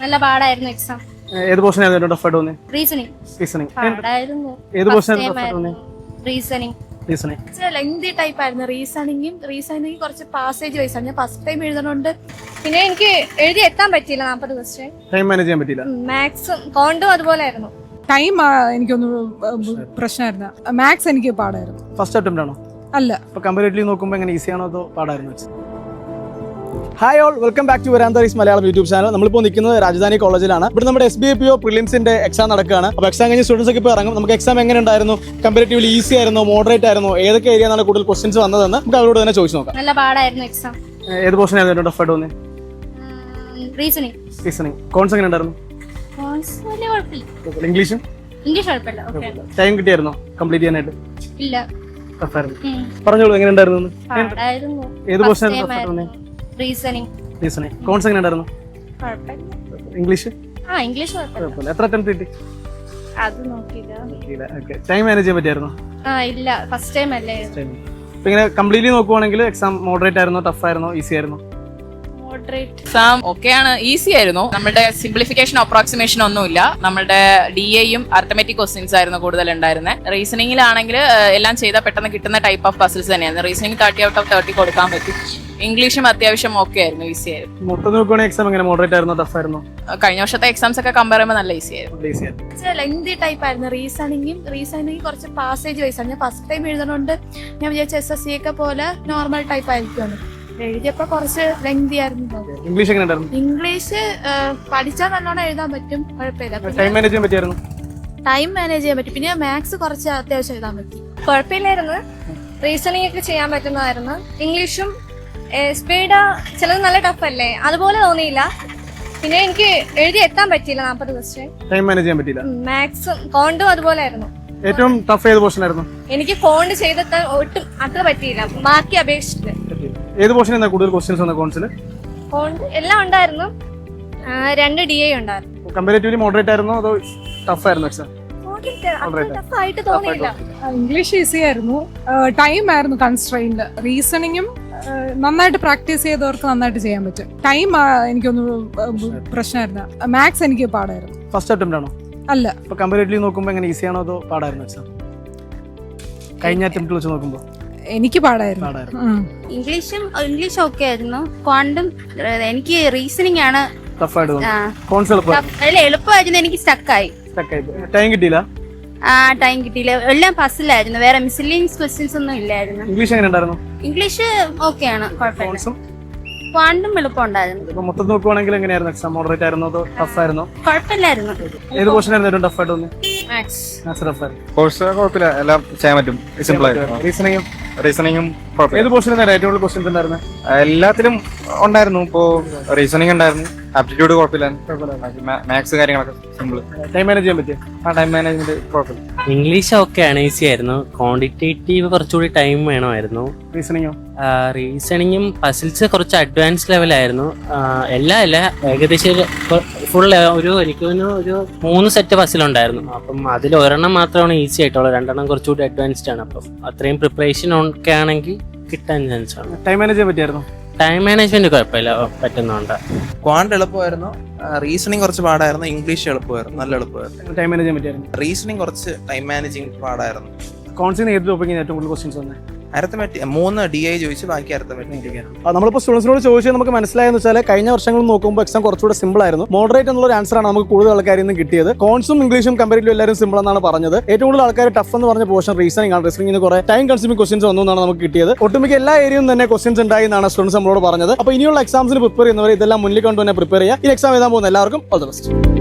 നല്ല പാടായിരുന്നു എക്സാം. ഏത് പോർഷൻ ആയിരുന്നു ടഫ് ആയിട്ട് തോന്നി? Reasoning reasoning. പാടായിരുന്നു. ഏത് പോർഷൻ ടഫ് ആയിട്ട് തോന്നി? റീസണിംഗ്. റീസണിംഗ് ലെങ്തി ടൈപ്പ് ആയിരുന്നു. റീസണിംഗ് കുറച്ച് പാസേജ് വൈസ് ആണ്. ഞാൻ ഫസ്റ്റ് ടൈം എഴുതണോണ്ട് പിന്നെ എനിക്ക് എഴുതി എത്താൻ പറ്റിയില്ല 40 ക്വസ്റ്റ്യൻ. ടൈം മാനേജ് ചെയ്യാൻ പറ്റില്ല. മാത്സും കോണ്ടും അതുപോലെ ആയിരുന്നു. ടൈം എനിക്കൊന്ന് പ്രശ്നമായിരുന്നു. മാത്സ് എനിക്ക് പാടായിരുന്നു. ഫസ്റ്റ് അറ്റംപ്റ്റ് ആണോ? അല്ല. അപ്പോൾ കമ്പാരിറ്റീവ്ലി നോക്കുമ്പോൾ എങ്ങനെ ഈസി ആണോ അതോ പാടായിരുന്നു? Hi all, welcome back to വരാന്തറീസ് മലയാളം യൂട്യൂബ് ചാനൽ. നമ്മളിപ്പോൾ നിൽക്കുന്നത് രാജധാനി കോളേജിലാണ്. ഇവിടെ നമ്മുടെ SBIPO പ്രിലിംസിന്റെ എക്സാം നടക്കുകയാണ്. അപ്പോൾ എക്സാം കഴിഞ്ഞ് സ്റ്റുഡൻസ് ഒക്കെ ഇപ്പോൾ ഇറങ്ങും. നമുക്ക് എക്സാം എങ്ങനെ ഉണ്ടായിരുന്നു? കമ്പാരിറ്റീവ്ലി ഈസി ആയിരുന്നോ, മോഡറേറ്റ് ആയിരുന്നോ, ഏതൊക്കെ ഏരിയയാണ് കൂടുതൽ ക്വസ്റ്റ്യൻസ് വന്നതെന്ന് നമുക്ക് അവരോട് തന്നെ ചോദിച്ചു നോക്കാം. നല്ല പാടായിരുന്നു എക്സാം. ഏത് പോർഷൻ ആയിരുന്നു ടഫ് ആയിട്ട് തോന്നി? റീസണിംഗ്. റീസണിംഗ്. കോൺസ് എങ്ങനെ ഉണ്ടായിരുന്നു? വലിയ കുഴപ്പമില്ല. ഇംഗ്ലീഷും ഇംഗ്ലീഷ് കുഴപ്പമില്ല. ഓക്കെ. ടൈം കിട്ടിയായിരുന്നോ കംപ്ലീറ്റ് ചെയ്യാനായിട്ട്? ഇല്ല. ടഫായിരുന്നു. പറഞ്ഞോളൂ എങ്ങനെ ഉണ്ടായിരുന്നു? പാടായിരുന്നു. ഏത് പോർഷൻ ആയിരുന്നു ടഫ് ആയിട്ട് തോന്നി? റീസണിംഗ്. റീസണിംഗ്. കോൺസ് എങ്ങനെ ഉണ്ടായിരുന്നു? കുഴപ്പമില്ല. ഇംഗ്ലീഷ് ഇംഗ്ലീഷ് കുഴപ്പമില്ല. എത്ര അറ്റംപ്റ്റ് കിട്ടി? അത് നോക്കിയില്ല. ടൈം മാനേജ് ചെയ്യാൻ പറ്റിയായിരുന്നോ? ഇല്ല, ഫസ്റ്റ് ടൈം അല്ലേ. ഇപ്പൊ ഇങ്ങനെ കംപ്ലീറ്റ്ലി നോക്കുവാണെങ്കിൽ എക്സാം മോഡറേറ്റ് ആയിരുന്നോ, ടഫ് ആയിരുന്നോ, ഈസി ആയിരുന്നോ? മോഡറേറ്റ്. എക്സാം ഒക്കെയാണ്, ഈസി ആയിരുന്നു. നമ്മുടെ സിംപ്ലിഫിക്കേഷൻ അപ്രോക്സിമേഷൻ ഒന്നുമില്ല. നമ്മുടെ DAയും അർത്തമെറ്റിക് ക്വസ്റ്റ്യൻസ് ആയിരുന്നു കൂടുതൽ ഉണ്ടായിരുന്നത്. റീസണിംഗിലാണെങ്കിൽ എല്ലാം ചെയ്താൽ പെട്ടെന്ന് കിട്ടുന്ന ടൈപ്പ് ഓഫ് പസിൽസ് തന്നെയായിരുന്നു. റീസണിംഗ് 30 out of 30 കൊടുക്കാൻ പറ്റും. ഇംഗ്ലീഷും അത്യാവശ്യം ഓക്കെ ആയിരുന്നു, ഈസി ആയിരുന്നു. മൊത്തം നോക്കുവാണെങ്കിൽ എക്സാം എങ്ങനെ മോഡറേറ്റ് ആയിരുന്നോ, ടഫ് ആയിരുന്നോ? കഴിഞ്ഞ വർഷത്തെ എക്സാംസ് ഒക്കെ കമ്പയർ ചെയ്യുമ്പോൾ നല്ല ഈസി ആയിരുന്നു. ഈസി ആയിരുന്നു. ലെങ്തി ടൈപ്പ് ആയിരുന്നു. റീസണിംഗ് കുറച്ച് പാസേജ് വൈസ് ആണ്. ഞാൻ ഫസ്റ്റ് ടൈം എഴുതണോണ്ട് ഞാൻ വിചാരിച്ച SSC ഒക്കെ പോലെ നോർമൽ ടൈപ്പ് ആയിരിക്കും. എഴുതിയപ്പോ കുറച്ച് ലെങ്തി ആയിരുന്നു. ഇംഗ്ലീഷ് എങ്ങനെ ഉണ്ടായിരുന്നു? ഇംഗ്ലീഷ് പഠിച്ചാൽ നല്ലോണം എഴുതാൻ പറ്റും, കുഴപ്പമില്ല. ടൈം മാനേജ് ചെയ്യാൻ പറ്റിയായിരുന്നു? ടൈം മാനേജ് ചെയ്യാൻ പറ്റും. പിന്നെ മാത്സ് കുറച്ച് അത്യാവശ്യം എഴുതാൻ പറ്റി. കുഴപ്പമില്ലായിരുന്നു. റീസണിംഗ് ഒക്കെ ചെയ്യാൻ പറ്റുന്നതായിരുന്നു. ഇംഗ്ലീഷും സ്പീഡ് ചിലത് നല്ല ടഫ് അല്ലേ, അതുപോലെ തോന്നിയില്ല. പിന്നെ എനിക്ക് എഴുതി എത്താൻ പറ്റിയില്ല 40 ക്വസ്റ്റ്യൻ. ടൈം മാനേജ് ചെയ്യാൻ പറ്റില്ല. മാത്സും കോണ്ടും അതുപോലെ ആയിരുന്നു. ഏറ്റവും ടഫ് ഏത് പോർഷൻ ആയിരുന്നു? എനിക്ക് കോണ്ട് ചെയ്തെത്താൻ ഒട്ടും അത്ര പറ്റിയില്ല, ബാക്കി അപേക്ഷിച്ചിട്ട്. ഏത് പോർഷൻ എന്നാ കൂടുതൽ ക്വസ്റ്റ്യൻസ് വന്ന കോൺസിൽ? കോണ്ട് എല്ലാം ഉണ്ടായിരുന്നു. 2 DA ഉണ്ടായിരുന്നു. കമ്പാരിറ്റീവ്ലി മോഡറേറ്റ് ആയിരുന്നോ അതോ ടഫ് ആയിരുന്നു എക്സാം? ടഫ് ആയിട്ട് തോന്നിയില്ല. ഇംഗ്ലീഷ് ഈസി ആയിരുന്നു. ടൈം ആയിരുന്നു കൺസ്ട്രെയിൻഡ്. റീസണിങ്ങും നന്നായിട്ട് പ്രാക്ടീസ് ചെയ്തവർക്ക് നന്നായിട്ട് ചെയ്യാൻ പറ്റും. ടൈം എനിക്കൊന്ന് പ്രശ്നമായിരുന്നു. മാത്സ് എനിക്ക് പാടായിരുന്നു. ഫസ്റ്റ് അറ്റംപ്റ്റ് ആണോ? അല്ല. ഇപ്പൊ കമ്പാരിറ്റീവ്ലി നോക്കുമ്പോൾ എങ്ങനെ ഈസി ആണോ അതോ പാടായിരുന്നു എക്സാം? കഴിഞ്ഞ അറ്റംപ്റ്റ് വെച്ച് നോക്കുമ്പോൾ എനിക്ക് പാടായിരുന്നു. ഇംഗ്ലീഷ് ഓക്കെ ആയിരുന്നു. ക്വാണ്ടും എനിക്ക് റീസണിംഗ് ആണ് ടഫ് ആയിട്ട് തോന്നി. കോൺസ് എളുപ്പമായിരുന്നു. എനിക്ക് സ്റ്റക്കായി. ടൈം കിട്ടിയില്ല. ടൈം കിട്ടിയില്ല. എല്ലാം പസിലായിരുന്നു. വേറെ മിസ്ലിംഗ് ക്വസ്റ്റ്യൻസ് ഒന്നും ഇല്ലായിരുന്നു. ഇംഗ്ലീഷ് എങ്ങനെ ഉണ്ടായിരുന്നു? ഇംഗ്ലീഷ് ഓക്കെ ആണ്, കുഴപ്പമില്ല. കോൺസും ക്വാണ്ടും എളുപ്പമുണ്ടായിരുന്നു. ഇപ്പൊ മൊത്തം നോക്കുവാണെങ്കിൽ എങ്ങനെയായിരുന്നു എക്സാം? മോഡറേറ്റ് ആയിരുന്നോ അതോ ടഫ് ആയിരുന്നോ? കുഴപ്പമില്ലായിരുന്നു. ഏത് പോർഷൻ ആയിരുന്നു ഏറ്റവും ടഫ് ആയിട്ട് തോന്നി? മാത്സ്. മാത്സ് ടഫ് ആയിരുന്നു. കോഴ്സ് കുഴപ്പമില്ല, എല്ലാം ചെയ്യാൻ പറ്റും, സിമ്പിൾ ആയിരുന്നു. റീസണിങ്ങും ഏത് പോർഷൻ ഏറ്റവും കൂടുതൽ ക്വസ്റ്റ്യൻസ് ഉണ്ടായിരുന്നത്? എല്ലാത്തിലും ഉണ്ടായിരുന്നു. ഇപ്പോ റീസണിങ് ഉണ്ടായിരുന്നു, ആപ്റ്റിറ്റ്യൂഡ് കുഴപ്പമില്ല, മാത്സ് കാര്യങ്ങളൊക്കെ സിമ്പിൾ. ടൈം മാനേജ് ചെയ്യാൻ പറ്റിയ? ടൈം മാനേജ്മെന്റ് കുഴപ്പമില്ല. ഇംഗ്ലീഷ് ഓക്കെയാണ്, ഈസി ആയിരുന്നു. ക്വാണ്ടിറ്റേറ്റീവ് കുറച്ചുകൂടി ടൈം വേണമായിരുന്നു. റീസണിങ്ങോ? റീസണിങ്ങും പസിൽസ് കുറച്ച് അഡ്വാൻസ് ലെവലായിരുന്നു. അല്ല ഏകദേശം എനിക്ക് ഒരു 3 സെറ്റ് പസിലുണ്ടായിരുന്നു. അപ്പം അതിൽ ഒരെണ്ണം മാത്രമാണ് ഈസി ആയിട്ടുള്ളത്, 2 കുറച്ചുകൂടി അഡ്വാൻസ്ഡ് ആണ്. അപ്പം അത്രയും പ്രിപ്പറേഷൻ ഒക്കെ ആണെങ്കിൽ കിട്ടാൻ ചാൻസ് ആണ്. ടൈം മാനേജ് ചെയ്യാൻ പറ്റിയായിരുന്നു? ടൈം മാനേജ്മെന്റ് കുഴപ്പമില്ല, പറ്റുന്നുണ്ട്. ക്വാണ്ട് എളുപ്പമായിരുന്നു. റീസണിങ് കുറച്ച് പാടായിരുന്നു. ഇംഗ്ലീഷ് എളുപ്പമായിരുന്നു, നല്ല എളുപ്പമായിരുന്നു. ടൈം മാനേജ് ചെയ്യാൻ പറ്റിയായിരുന്നു? റീസണിങ് കുറച്ച് ടൈം മാനേജിങ് പാടായിരുന്നു. കോൺസിന് ഏത് ടോപ്പിക്കിന് ഏറ്റവും കൂടുതൽ ക്വസ്റ്റ്യൻസ് വന്നത്? അരിത്തമെറ്റിക് 3 DI ചോദിച്ചു, ബാക്കി അരിത്തമെറ്റിക്. നമ്മളിപ്പോൾ സ്റ്റുഡൻസിനോട് ചോദിച്ചാൽ നമുക്ക് മനസ്സിലായെന്ന് വെച്ചാൽ കഴിഞ്ഞ വർഷങ്ങൾ നോക്കുമ്പോൾ എക്സാം കുറച്ചുകൂടെ സിമ്പിൾ ആയിരുന്നു. മോഡറേറ്റ് എന്നുള്ള ഒരു ആൻസർ ആണ് നമുക്ക് കൂടുതൽ ആൾക്കാരിൽ നിന്ന് കിട്ടിയത്. കോൺസും ഇംഗ്ലീഷും കമ്പാരിറ്റീവ് എല്ലാവരും സിമ്പിൾ എന്നാണ് പറഞ്ഞത്. ഏറ്റവും കൂടുതൽ ആൾക്കാർ ടഫ് എന്ന് പറഞ്ഞ പോർഷൻ റീസണിംഗ് ആണ്. റീസണിംഗിന് കുറെ ടൈം കൺസ്യൂമിംഗ് ക്വസ്റ്റൻസ് വന്നു എന്നാണ് നമുക്ക് കിട്ടിയത്. ഒട്ടുമിക്ക എല്ലാ ഏരിയയും തന്നെ ക്വസ്റ്റൻസ് ഉണ്ടായി എന്നാണ് സ്റ്റുഡൻസ് നമ്മളോട് പറഞ്ഞത്. അപ്പോൾ ഇനിയുള്ള എക്സാംസിന് പ്രിപ്പയർ ചെയ്യുന്നവർ ഇതെല്ലാം മുന്നിൽ കൊണ്ട് തന്നെ പ്രിപ്പയർ ചെയ്യുക. ഈ എക്സാം എഴുതാൻ പോകുന്ന എല്ലാവർക്കും ഓൾ ദി ബെസ്റ്റ്.